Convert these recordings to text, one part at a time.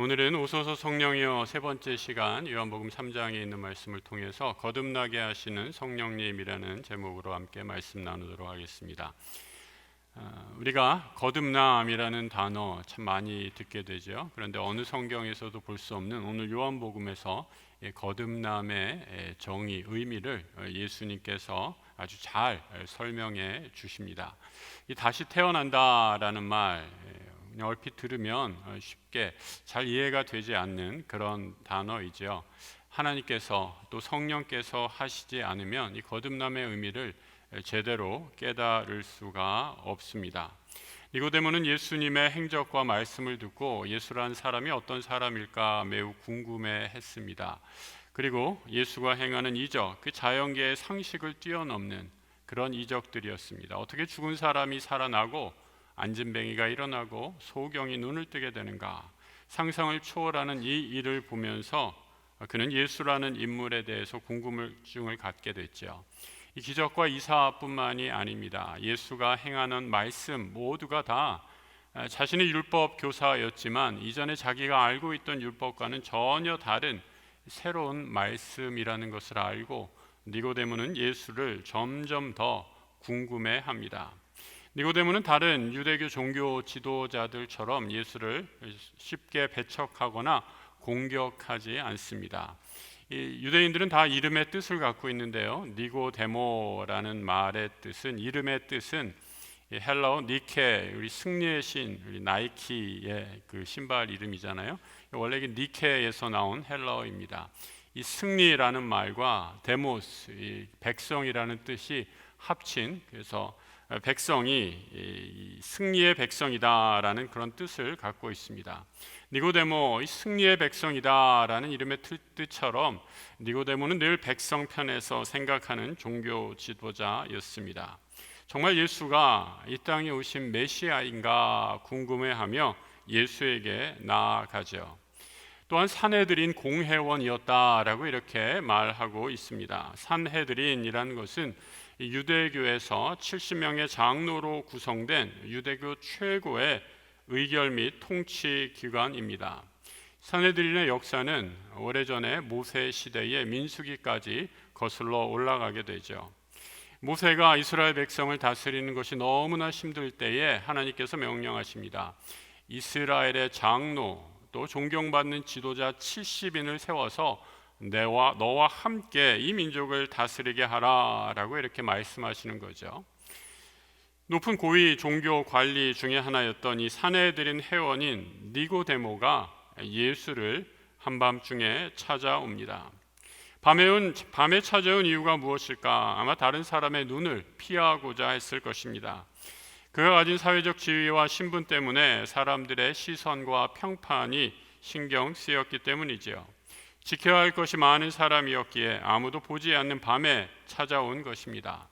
오늘은 오소서 성령이여 세 번째 시간 요한복음 3장에 있는 말씀을 통해서 거듭나게 하시는 성령님이라는 제목으로 함께 말씀 나누도록 하겠습니다. 우리가 거듭남이라는 단어 참 많이 듣게 되죠. 그런데 어느 성경에서도 볼 수 없는 오늘 요한복음에서 거듭남의 정의, 의미를 예수님께서 아주 잘 설명해 주십니다. 이 다시 태어난다라는 말 그냥 얼핏 들으면 쉽게 잘 이해가 되지 않는 그런 단어이죠. 하나님께서 또 성령께서 하시지 않으면 이 거듭남의 의미를 제대로 깨달을 수가 없습니다. 니고데모는 예수님의 행적과 말씀을 듣고 예수란 사람이 어떤 사람일까 매우 궁금해했습니다. 그리고 예수가 행하는 이적, 그 자연계의 상식을 뛰어넘는 그런 이적들이었습니다. 어떻게 죽은 사람이 살아나고 안진뱅이가 일어나고 소경이 눈을 뜨게 되는가? 상상을 초월하는 이 일을 보면서 그는 예수라는 인물에 대해서 궁금증을 갖게 됐죠. 이 기적과 이사뿐만이 아닙니다. 예수가 행하는 말씀 모두가 다 자신의 율법 교사였지만 이전에 자기가 알고 있던 율법과는 전혀 다른 새로운 말씀이라는 것을 알고 니고데모는 예수를 점점 더 궁금해합니다. 니고데모는 다른 유대교 종교 지도자들처럼 예수를 쉽게 배척하거나 공격하지 않습니다. 이 유대인들은 다 이름의 뜻을 갖고 있는데요. 니고데모라는 말의 뜻은 이름의 뜻은 헬라어 니케, 우리 승리의 신, 우리 나이키의 그 신발 이름이잖아요. 원래 이게 니케에서 나온 헬라어입니다. 이 승리라는 말과 데모스, 이 백성이라는 뜻이 합친 그래서 백성이 승리의 백성이다라는 그런 뜻을 갖고 있습니다. 니고데모, 승리의 백성이다라는 이름의 뜻처럼 니고데모는 늘 백성 편에서 생각하는 종교 지도자였습니다. 정말 예수가 이 땅에 오신 메시아인가 궁금해하며 예수에게 나아가죠. 또한 산헤드린 공회원이었다라고 이렇게 말하고 있습니다. 산헤드린이라는 것은 유대교에서 70명의 장로로 구성된 유대교 최고의 의결 및 통치 기관입니다. 산헤드린의 역사는 오래전에 모세 시대의 민수기까지 거슬러 올라가게 되죠. 모세가 이스라엘 백성을 다스리는 것이 너무나 힘들 때에 하나님께서 명령하십니다. 이스라엘의 장로 또 존경받는 지도자 70인을 세워서 너와 함께 이 민족을 다스리게 하라라고 이렇게 말씀하시는 거죠. 높은 고위 종교 관리 중에 하나였던 이 산헤드린 회원인 니고데모가 예수를 한밤중에 찾아옵니다. 밤에 찾아온 이유가 무엇일까? 아마 다른 사람의 눈을 피하고자 했을 것입니다. 그가 가진 사회적 지위와 신분 때문에 사람들의 시선과 평판이 신경 쓰였기 때문이지요. 지켜야 할 것이 많은 사람이었기에 아무도 보지 않는 밤에 찾아온 것입니다.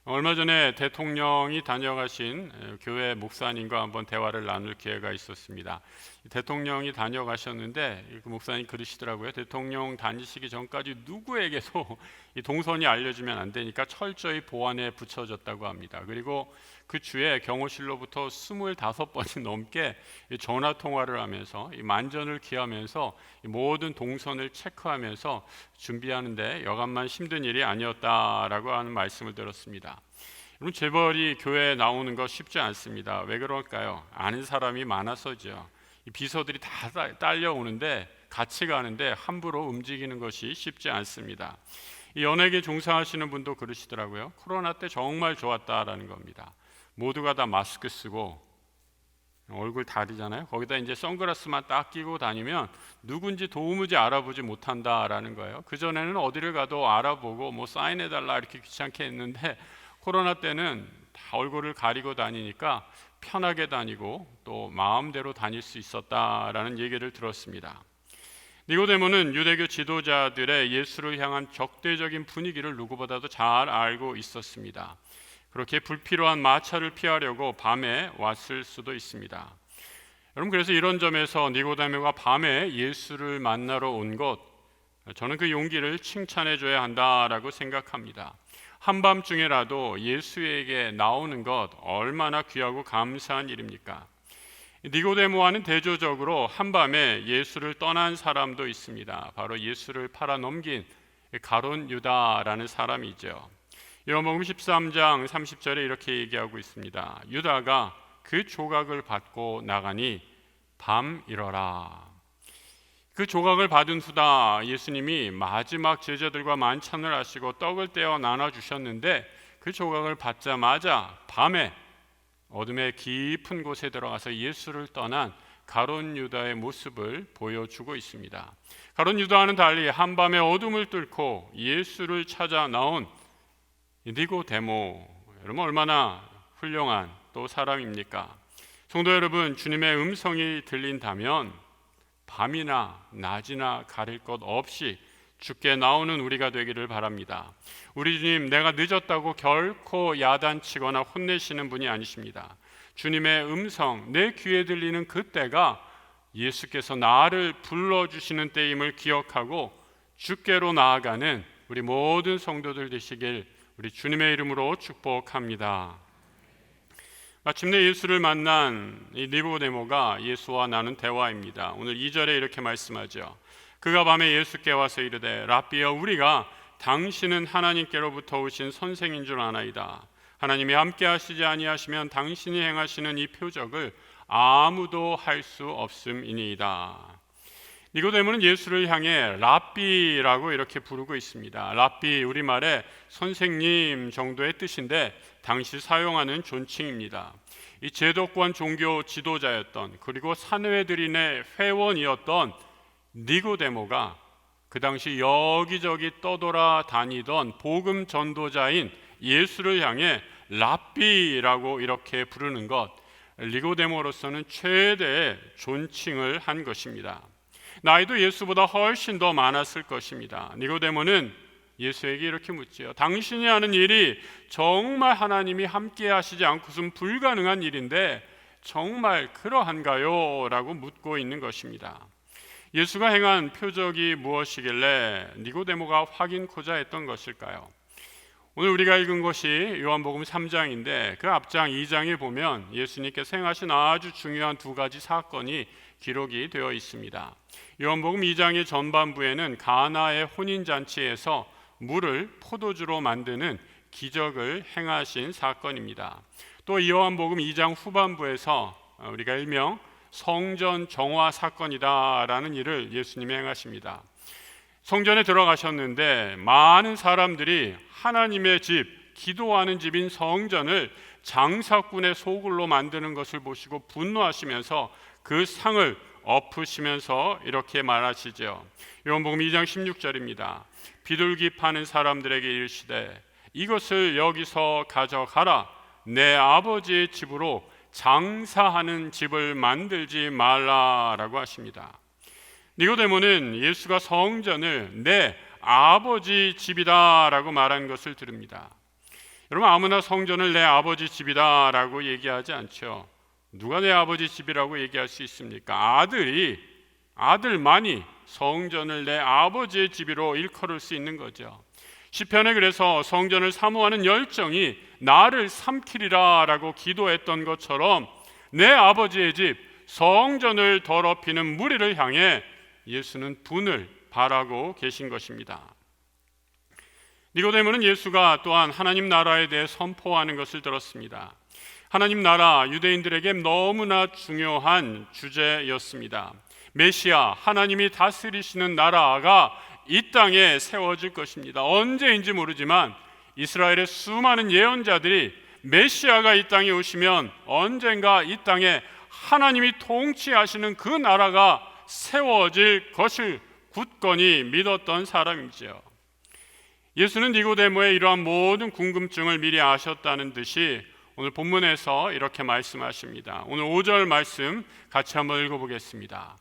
얼마 전에 대통령이 다녀가신 교회 목사님과 한번 대화를 나눌 기회가 있었습니다. 대통령이 다녀가셨는데 그 목사님 그러시더라고요. 대통령 다니시기 전까지 누구에게도 이 동선이 알려지면 안 되니까 철저히 보안에 붙여졌다고 합니다. 그리고 그 주에 경호실로부터 25번이 넘게 전화 통화를 하면서 만전을 기하면서 모든 동선을 체크하면서 준비하는데 여간만 힘든 일이 아니었다라고 하는 말씀을 들었습니다. 여러분, 재벌이 교회에 나오는 거 쉽지 않습니다. 왜 그럴까요? 아는 사람이 많아서죠. 이 비서들이 다 딸려오는데 같이 가는데 함부로 움직이는 것이 쉽지 않습니다. 이 연예계 종사하시는 분도 그러시더라고요. 코로나 때 정말 좋았다라는 겁니다. 모두가 다 마스크 쓰고 얼굴 다리잖아요. 거기다 이제 선글라스만 딱 끼고 다니면 누군지 도무지 알아보지 못한다라는 거예요. 그전에는 어디를 가도 알아보고 뭐 사인해달라 이렇게 귀찮게 했는데 코로나 때는 다 얼굴을 가리고 다니니까 편하게 다니고 또 마음대로 다닐 수 있었다라는 얘기를 들었습니다. 니고데모는 유대교 지도자들의 예수를 향한 적대적인 분위기를 누구보다도 잘 알고 있었습니다. 그렇게 불필요한 마찰을 피하려고 밤에 왔을 수도 있습니다. 여러분, 그래서 이런 점에서 니고데모가 밤에 예수를 만나러 온 것, 저는 그 용기를 칭찬해 줘야 한다라고 생각합니다. 한밤중에라도 예수에게 나오는 것 얼마나 귀하고 감사한 일입니까? 니고데모와는 대조적으로 한밤에 예수를 떠난 사람도 있습니다. 바로 예수를 팔아 넘긴 가룟 유다라는 사람이죠. 요한복음 13장 30절에 이렇게 얘기하고 있습니다. 유다가 그 조각을 받고 나가니 밤이러라. 그 조각을 받은 후다 예수님이 마지막 제자들과 만찬을 하시고 떡을 떼어 나눠주셨는데, 그 조각을 받자마자 밤에 어둠의 깊은 곳에 들어가서 예수를 떠난 가룟 유다의 모습을 보여주고 있습니다. 가룟 유다와는 달리 한밤의 어둠을 뚫고 예수를 찾아 나온 니고데모, 여러분 얼마나 훌륭한 또 사람입니까? 성도 여러분, 주님의 음성이 들린다면 밤이나 낮이나 가릴 것 없이 주께 나오는 우리가 되기를 바랍니다. 우리 주님, 내가 늦었다고 결코 야단치거나 혼내시는 분이 아니십니다. 주님의 음성, 내 귀에 들리는 그때가 예수께서 나를 불러주시는 때임을 기억하고 주께로 나아가는 우리 모든 성도들 되시길 우리 주님의 이름으로 축복합니다. 마침내 예수를 만난 이 니고데모가 예수와 나눈 대화입니다. 오늘 2절에 이렇게 말씀하죠. 그가 밤에 예수께 와서 이르되 랍비여, 우리가 당신은 하나님께로부터 오신 선생인 줄 아나이다. 하나님이 함께 하시지 아니하시면 당신이 행하시는 이 표적을 아무도 할 수 없음이니이다. 니고데모는 예수를 향해 랍비라고 이렇게 부르고 있습니다. 랍비, 우리말에 선생님 정도의 뜻인데 당시 사용하는 존칭입니다. 이 제도권 종교 지도자였던, 그리고 산헤드린의 회원이었던 니고데모가 그 당시 여기저기 떠돌아다니던 복음 전도자인 예수를 향해 랍비라고 이렇게 부르는 것, 니고데모로서는 최대의 존칭을 한 것입니다. 나이도 예수보다 훨씬 더 많았을 것입니다. 니고데모는 예수에게 이렇게 묻지요. 당신이 하는 일이 정말 하나님이 함께 하시지 않고선 불가능한 일인데 정말 그러한가요? 라고 묻고 있는 것입니다. 예수가 행한 표적이 무엇이길래 니고데모가 확인코자 했던 것일까요? 오늘 우리가 읽은 것이 요한복음 3장인데 그 앞장 2장에 보면 예수님께서 행하신 아주 중요한 두 가지 사건이 기록이 되어 있습니다. 요한복음 2장의 전반부에는 가나의 혼인잔치에서 물을 포도주로 만드는 기적을 행하신 사건입니다. 또 요한복음 2장 후반부에서 우리가 일명 성전 정화 사건이다라는 일을 예수님이 행하십니다. 성전에 들어가셨는데 많은 사람들이 하나님의 집, 기도하는 집인 성전을 장사꾼의 소굴로 만드는 것을 보시고 분노하시면서 그 상을 엎으시면서 이렇게 말하시죠. 요한복음 2장 16절입니다. 비둘기 파는 사람들에게 이르시되 이것을 여기서 가져가라. 내 아버지의 집으로 장사하는 집을 만들지 말라라고 하십니다. 니고데모는 예수가 성전을 내 아버지 집이다라고 말한 것을 들읍니다. 여러분, 아무나 성전을 내 아버지 집이다라고 얘기하지 않죠. 누가 내 아버지 집이라고 얘기할 수 있습니까? 아들만이 성전을 내 아버지의 집으로 일컬을 수 있는 거죠. 시편에 그래서 성전을 사모하는 열정이 나를 삼키리라 라고 기도했던 것처럼 내 아버지의 집 성전을 더럽히는 무리를 향해 예수는 분을 발하고 계신 것입니다. 니고데모는 예수가 또한 하나님 나라에 대해 선포하는 것을 들었습니다. 하나님 나라, 유대인들에게 너무나 중요한 주제였습니다. 메시아, 하나님이 다스리시는 나라가 이 땅에 세워질 것입니다. 언제인지 모르지만 이스라엘의 수많은 예언자들이 메시아가 이 땅에 오시면 언젠가 이 땅에 하나님이 통치하시는 그 나라가 세워질 것을 굳건히 믿었던 사람이지요. 예수는 니고데모의 이러한 모든 궁금증을 미리 아셨다는 듯이 오늘 본문에서 이렇게 말씀하십니다. 오늘 5절 말씀 같이 한번 읽어보겠습니다.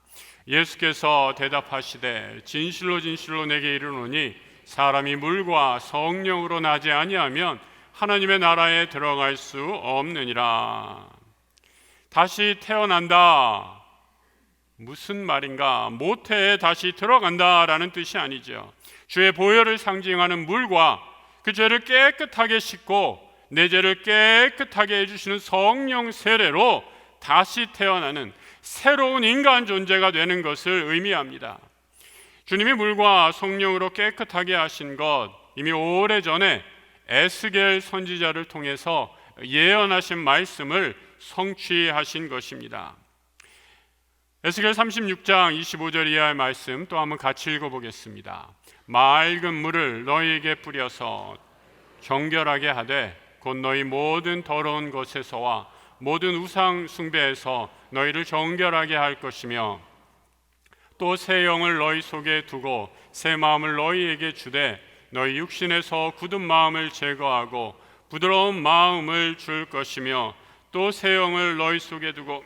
예수께서 대답하시되 진실로 진실로 내게 이르노니 사람이 물과 성령으로 나지 아니하면 하나님의 나라에 들어갈 수 없느니라. 다시 태어난다, 무슨 말인가? 모태에 다시 들어간다라는 뜻이 아니죠. 주의 보혈을 상징하는 물과 그 죄를 깨끗하게 씻고 내 죄를 깨끗하게 해주시는 성령 세례로 다시 태어나는 새로운 인간 존재가 되는 것을 의미합니다. 주님이 물과 성령으로 깨끗하게 하신 것, 이미 오래전에 에스겔 선지자를 통해서 예언하신 말씀을 성취하신 것입니다. 에스겔 36장 25절 이하의 말씀 또 한번 같이 읽어보겠습니다. 맑은 물을 너희에게 뿌려서 정결하게 하되 곧 너희 모든 더러운 것에서와 모든 우상 숭배에서 너희를 정결하게 할 것이며 또 새 영을 너희 속에 두고 새 마음을 너희에게 주되 너희 육신에서 굳은 마음을 제거하고 부드러운 마음을 줄 것이며 또 새 영을 너희 속에 두고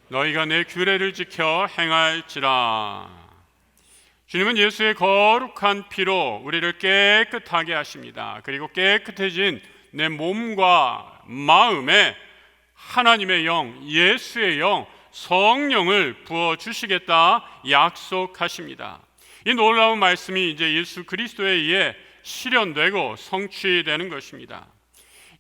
너희가 내 규례를 지켜 행할지라. 주님은 예수의 거룩한 피로 우리를 깨끗하게 하십니다. 그리고 깨끗해진 내 몸과 마음에 하나님의 영, 예수의 영, 성령을 부어주시겠다 약속하십니다. 이 놀라운 말씀이 이제 예수 그리스도에 의해 실현되고 성취되는 것입니다.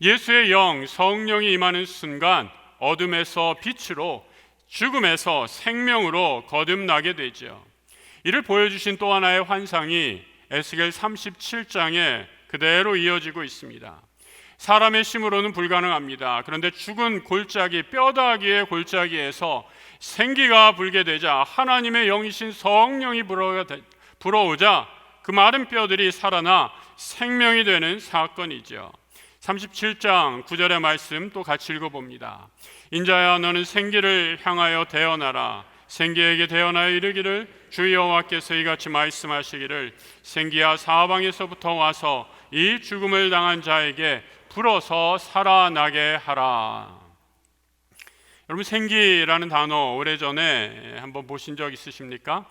예수의 영, 성령이 임하는 순간 어둠에서 빛으로, 죽음에서 생명으로 거듭나게 되죠. 이를 보여주신 또 하나의 환상이 에스겔 37장에 그대로 이어지고 있습니다. 사람의 힘으로는 불가능합니다. 그런데 죽은 골짜기, 뼈다귀의 골짜기에서 생기가 불게 되자 하나님의 영이신 성령이 불어오자 그 마른 뼈들이 살아나 생명이 되는 사건이죠. 37장 9절의 말씀 또 같이 읽어봅니다. 인자야 너는 생기를 향하여 대언하라. 생기에게 대언하여 이르기를 주 여호와께서 이같이 말씀하시기를 생기야 사방에서부터 와서 이 죽음을 당한 자에게 불어서 살아나게 하라. 여러분, 생기라는 단어 오래전에 한번 보신 적 있으십니까?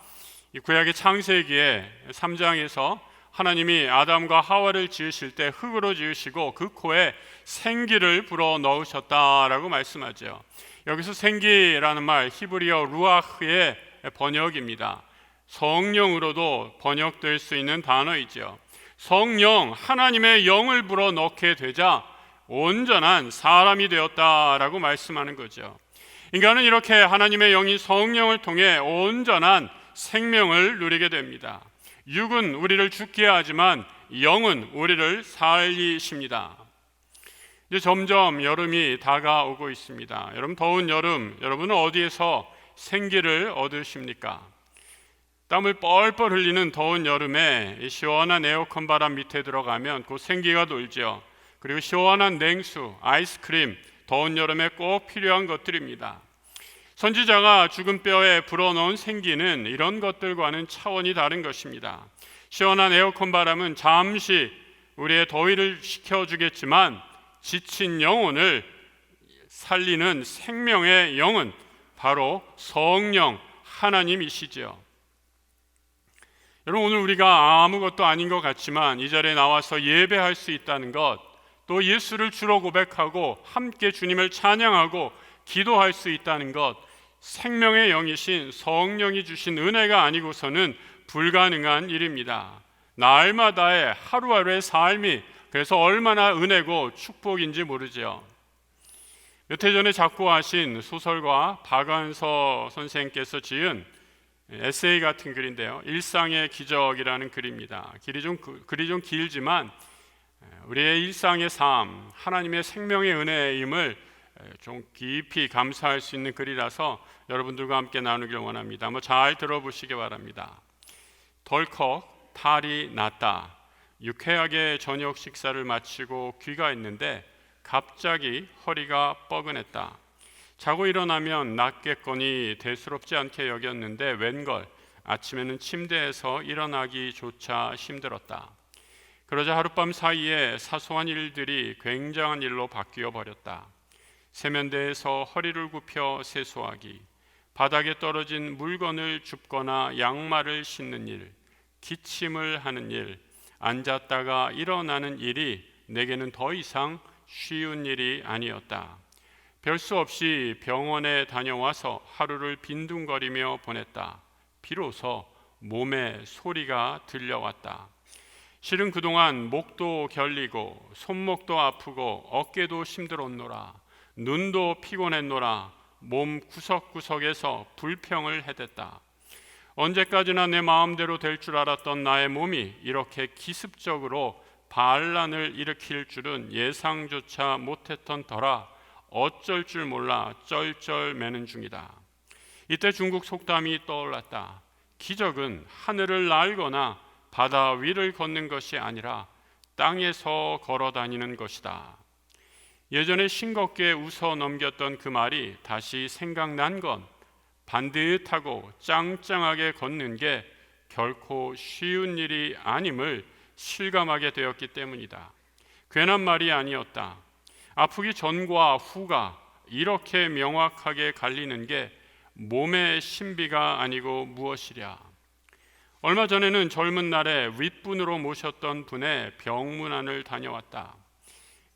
이 구약의 창세기에 3장에서 하나님이 아담과 하와를 지으실 때 흙으로 지으시고 그 코에 생기를 불어 넣으셨다라고 말씀하죠. 여기서 생기라는 말 히브리어 루아흐의 번역입니다. 성령으로도 번역될 수 있는 단어이죠. 성령, 하나님의 영을 불어 넣게 되자 온전한 사람이 되었다라고 말씀하는 거죠. 인간은 이렇게 하나님의 영인 성령을 통해 온전한 생명을 누리게 됩니다. 육은 우리를 죽게 하지만 영은 우리를 살리십니다. 이제 점점 여름이 다가오고 있습니다. 여러분, 더운 여름, 여러분은 어디에서 생기를 얻으십니까? 땀을 뻘뻘 흘리는 더운 여름에 시원한 에어컨 바람 밑에 들어가면 곧 생기가 돌죠. 그리고 시원한 냉수, 아이스크림, 더운 여름에 꼭 필요한 것들입니다. 선지자가 죽은 뼈에 불어넣은 생기는 이런 것들과는 차원이 다른 것입니다. 시원한 에어컨 바람은 잠시 우리의 더위를 식혀주겠지만 지친 영혼을 살리는 생명의 영은 바로 성령 하나님이시죠. 여러분, 오늘 우리가 아무것도 아닌 것 같지만 이 자리에 나와서 예배할 수 있다는 것, 또 예수를 주로 고백하고 함께 주님을 찬양하고 기도할 수 있다는 것, 생명의 영이신 성령이 주신 은혜가 아니고서는 불가능한 일입니다. 날마다의 하루하루의 삶이 그래서 얼마나 은혜고 축복인지 모르죠. 몇 해 전에 작고하신 소설가 박완서 선생님께서 지은 에세이 같은 글인데요, 일상의 기적이라는 글입니다. 글이 좀 길지만 우리의 일상의 삶, 하나님의 생명의 은혜임을 좀 깊이 감사할 수 있는 글이라서 여러분들과 함께 나누길 원합니다. 한번 잘 들어보시기 바랍니다. 덜컥 탈이 났다. 유쾌하게 저녁 식사를 마치고 귀가했는데 갑자기 허리가 뻐근했다. 자고 일어나면 낫겠거니 대수롭지 않게 여겼는데 웬걸 아침에는 침대에서 일어나기조차 힘들었다. 그러자 하룻밤 사이에 사소한 일들이 굉장한 일로 바뀌어 버렸다. 세면대에서 허리를 굽혀 세수하기, 바닥에 떨어진 물건을 줍거나 양말을 씻는 일, 기침을 하는 일, 앉았다가 일어나는 일이 내게는 더 이상 쉬운 일이 아니었다. 별 수 없이 병원에 다녀와서 하루를 빈둥거리며 보냈다. 비로소 몸에 소리가 들려왔다. 실은 그동안 목도 결리고 손목도 아프고 어깨도 힘들었노라. 눈도 피곤했노라. 몸 구석구석에서 불평을 해댔다. 언제까지나 내 마음대로 될 줄 알았던 나의 몸이 이렇게 기습적으로 반란을 일으킬 줄은 예상조차 못했던 터라 어쩔 줄 몰라 쩔쩔매는 중이다. 이때 중국 속담이 떠올랐다. 기적은 하늘을 날거나 바다 위를 걷는 것이 아니라 땅에서 걸어 다니는 것이다. 예전에 싱겁게 웃어 넘겼던 그 말이 다시 생각난 건 반듯하고 짱짱하게 걷는 게 결코 쉬운 일이 아님을 실감하게 되었기 때문이다. 괜한 말이 아니었다. 아프기 전과 후가 이렇게 명확하게 갈리는 게 몸의 신비가 아니고 무엇이랴. 얼마 전에는 젊은 날에 윗분으로 모셨던 분의 병문안을 다녀왔다.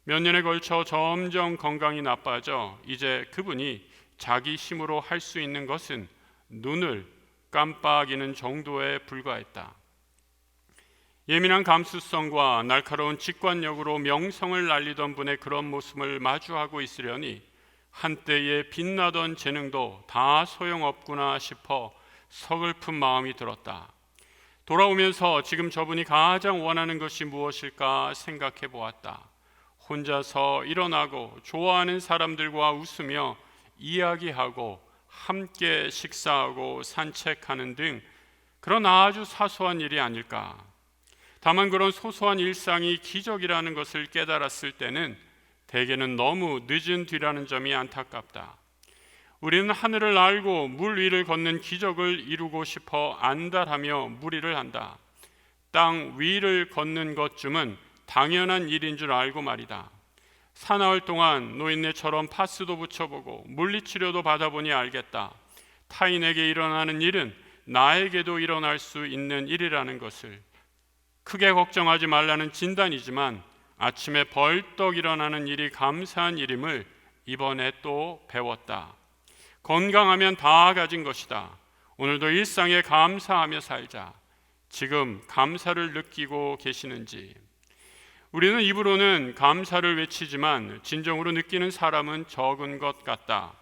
몇 년에 걸쳐 점점 건강이 나빠져 이제 그분이 자기 힘으로 할 수 있는 것은 눈을 깜빡이는 정도에 불과했다. 예민한 감수성과 날카로운 직관력으로 명성을 날리던 분의 그런 모습을 마주하고 있으려니 한때에 빛나던 재능도 다 소용없구나 싶어 서글픈 마음이 들었다. 돌아오면서 지금 저분이 가장 원하는 것이 무엇일까 생각해 보았다. 혼자서 일어나고 좋아하는 사람들과 웃으며 이야기하고 함께 식사하고 산책하는 등 그런 아주 사소한 일이 아닐까. 다만 그런 소소한 일상이 기적이라는 것을 깨달았을 때는 대개는 너무 늦은 뒤라는 점이 안타깝다. 우리는 하늘을 날고 물 위를 걷는 기적을 이루고 싶어 안달하며 무리를 한다. 땅 위를 걷는 것쯤은 당연한 일인 줄 알고 말이다. 사나흘 동안 노인네처럼 파스도 붙여보고 물리치료도 받아보니 알겠다. 타인에게 일어나는 일은 나에게도 일어날 수 있는 일이라는 것을. 크게 걱정하지 말라는 진단이지만 아침에 벌떡 일어나는 일이 감사한 일임을 이번에 또 배웠다. 건강하면 다 가진 것이다. 오늘도 일상에 감사하며 살자. 지금 감사를 느끼고 계시는지. 우리는 입으로는 감사를 외치지만 진정으로 느끼는 사람은 적은 것 같다.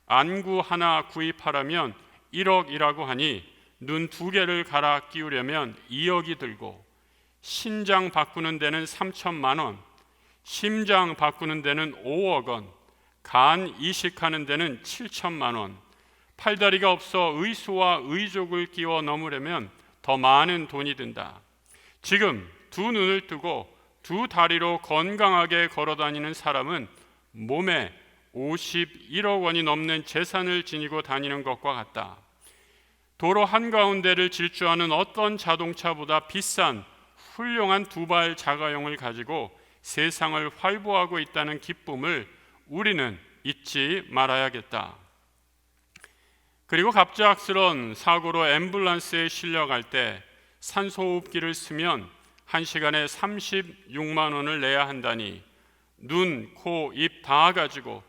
안구 하나 구입하려면 1억이라고 하니 눈 2개를 갈아 끼우려면 2억이 들고, 신장 바꾸는 데는 3천만 원, 심장 바꾸는 데는 5억 원, 간 이식하는 데는 7천만 원, 팔다리가 없어 의수와 의족을 끼워 넘으려면 더 많은 돈이 든다. 지금 두 눈을 뜨고 두 다리로 건강하게 걸어다니는 사람은 몸에 51억 원이 넘는 재산을 지니고 다니는 것과 같다. 도로 한가운데를 질주하는 어떤 자동차보다 비싼 훌륭한 두발 자가용을 가지고 세상을 활보하고 있다는 기쁨을 우리는 잊지 말아야겠다. 그리고 갑작스런 사고로 앰뷸런스에 실려갈 때 산소호흡기를 쓰면 1시간에 36만 원을 내야 한다니 눈, 코, 입 다 가지고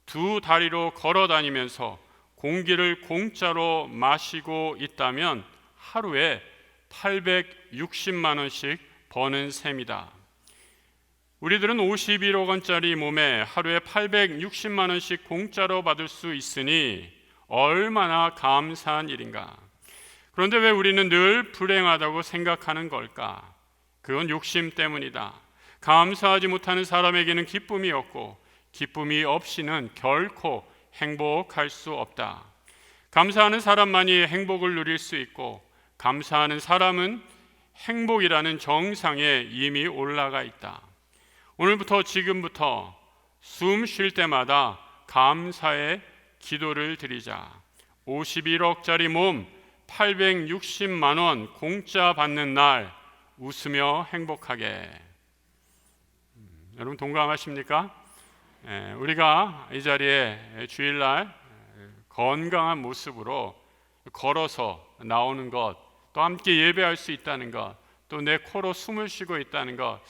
두 다리로 걸어 다니면서 공기를 공짜로 마시고 있다면 하루에 860만 원씩 버는 셈이다. 우리들은 51억 원짜리 몸에 하루에 860만 원씩 공짜로 받을 수 있으니 얼마나 감사한 일인가. 그런데 왜 우리는 늘 불행하다고 생각하는 걸까? 그건 욕심 때문이다. 감사하지 못하는 사람에게는 기쁨이 없고 기쁨이 없이는 결코 행복할 수 없다. 감사하는 사람만이 행복을 누릴 수 있고 감사하는 사람은 행복이라는 정상에 이미 올라가 있다. 오늘부터 지금부터 숨 쉴 때마다 감사의 기도를 드리자. 51억짜리 몸 860만 원 공짜 받는 날 웃으며 행복하게. 여러분 동감하십니까? 우리가 이 자리에 주일날 건강한 모습으로 걸어서 나오는 것, 또 함께 예배할 수 있다는 것, 또 내 코로 숨을 쉬고 있다는 것,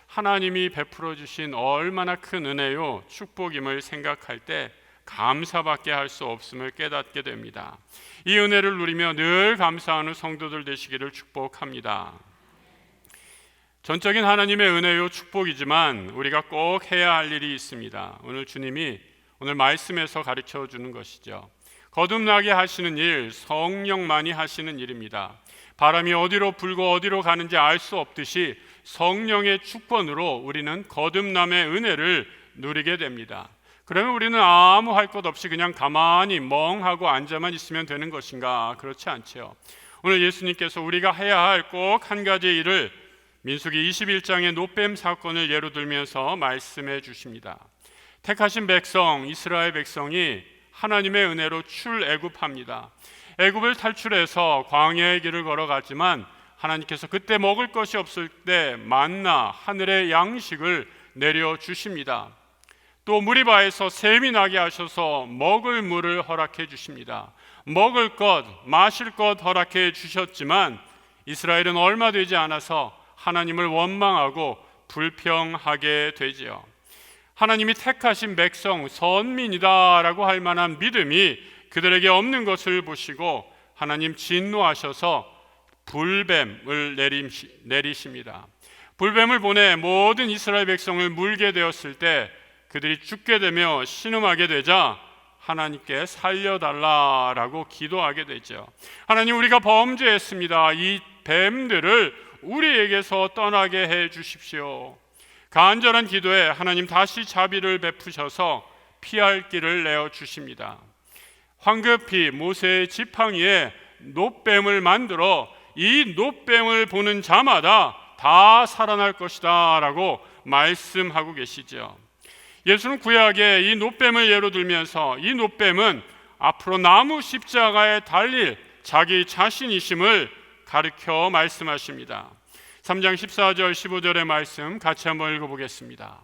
하나님이 베풀어 주신 얼마나 큰 은혜요 축복임을 생각할 때 감사밖에 할 수 없음을 깨닫게 됩니다. 이 은혜를 누리며 늘 감사하는 성도들 되시기를 축복합니다. 전적인 하나님의 은혜요 축복이지만 우리가 꼭 해야 할 일이 있습니다. 오늘 주님이 오늘 말씀에서 가르쳐 주는 것이죠. 거듭나게 하시는 일, 성령만이 하시는 일입니다. 바람이 어디로 불고 어디로 가는지 알 수 없듯이 성령의 축권으로 우리는 거듭남의 은혜를 누리게 됩니다. 그러면 우리는 아무 할 것 없이 그냥 가만히 멍하고 앉아만 있으면 되는 것인가? 그렇지 않죠. 오늘 예수님께서 우리가 해야 할 꼭 한 가지 일을 민수기 21장의 노뱀 사건을 예로 들면서 말씀해 주십니다. 택하신 백성, 이스라엘 백성이 하나님의 은혜로 출애굽합니다. 애굽을 탈출해서 광야의 길을 걸어갔지만 하나님께서 그때 먹을 것이 없을 때 만나 하늘의 양식을 내려주십니다. 또 무리바에서 샘이 나게 하셔서 먹을 물을 허락해 주십니다. 먹을 것, 마실 것 허락해 주셨지만 이스라엘은 얼마 되지 않아서 하나님을 원망하고 불평하게 되지요. 하나님이 택하신 백성, 선민이다라고 할 만한 믿음이 그들에게 없는 것을 보시고 하나님 진노하셔서 불뱀을 내리십니다. 불뱀을 보내 모든 이스라엘 백성을 물게 되었을 때 그들이 죽게 되며 신음하게 되자 하나님께 살려달라라고 기도하게 되죠. 하나님, 우리가 범죄했습니다. 이 뱀들을 우리에게서 떠나게 해 주십시오. 간절한 기도에 하나님 다시 자비를 베푸셔서 피할 길을 내어 주십니다. 황급히 모세의 지팡이에 놋뱀을 만들어 이 놋뱀을 보는 자마다 다 살아날 것이다 라고 말씀하고 계시죠. 예수는 구약에 이 놋뱀을 예로 들면서 이 놋뱀은 앞으로 나무 십자가에 달릴 자기 자신이심을 가르쳐 말씀하십니다. 3장 14절 15절의 말씀 같이 한번 읽어보겠습니다.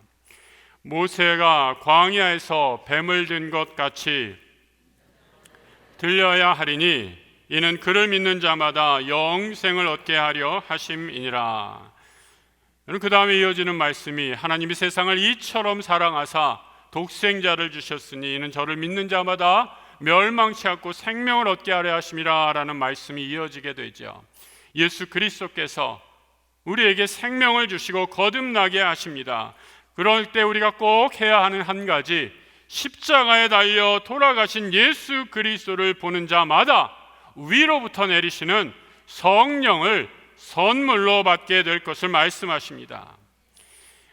모세가 광야에서 뱀을 든 것 같이 들려야 하리니 이는 그를 믿는 자마다 영생을 얻게 하려 하심이니라. 그 다음에 이어지는 말씀이 하나님이 세상을 이처럼 사랑하사 독생자를 주셨으니 이는 저를 믿는 자마다 멸망치 않고 생명을 얻게 하려 하심이라 라는 말씀이 이어지게 되죠. 예수 그리스도께서 우리에게 생명을 주시고 거듭나게 하십니다. 그럴 때 우리가 꼭 해야 하는 한 가지, 십자가에 달려 돌아가신 예수 그리스도를 보는 자마다 위로부터 내리시는 성령을 선물로 받게 될 것을 말씀하십니다.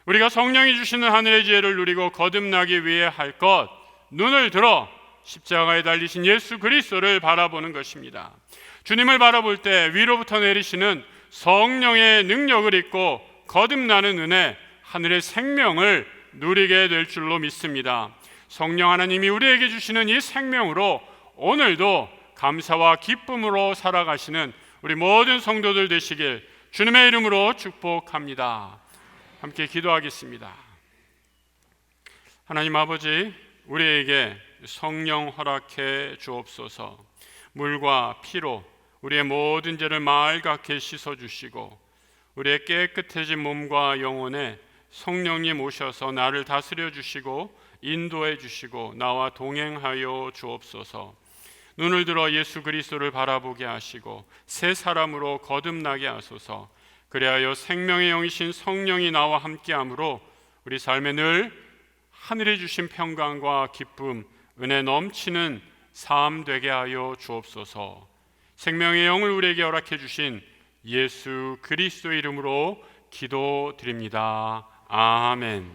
우리가 성령이 주시는 하늘의 지혜를 누리고 거듭나기 위해 할 것, 눈을 들어 십자가에 달리신 예수 그리스도를 바라보는 것입니다. 주님을 바라볼 때 위로부터 내리시는 성령의 능력을 입고 거듭나는 은혜, 하늘의 생명을 누리게 될 줄로 믿습니다. 성령 하나님이 우리에게 주시는 이 생명으로 오늘도 감사와 기쁨으로 살아가시는 우리 모든 성도들 되시길 주님의 이름으로 축복합니다. 함께 기도하겠습니다. 하나님 아버지, 우리에게 성령 허락해 주옵소서. 물과 피로 우리의 모든 죄를 맑게 씻어주시고 우리의 깨끗해진 몸과 영혼에 성령님 오셔서 나를 다스려 주시고 인도해 주시고 나와 동행하여 주옵소서. 눈을 들어 예수 그리스도를 바라보게 하시고 새 사람으로 거듭나게 하소서. 그리하여 생명의 영이신 성령이 나와 함께함으로 우리 삶에 늘 하늘에 주신 평강과 기쁨, 은혜 넘치는 삶 되게 하여 주옵소서. 생명의 영을 우리에게 허락해 주신 예수 그리스도 이름으로 기도드립니다. 아멘.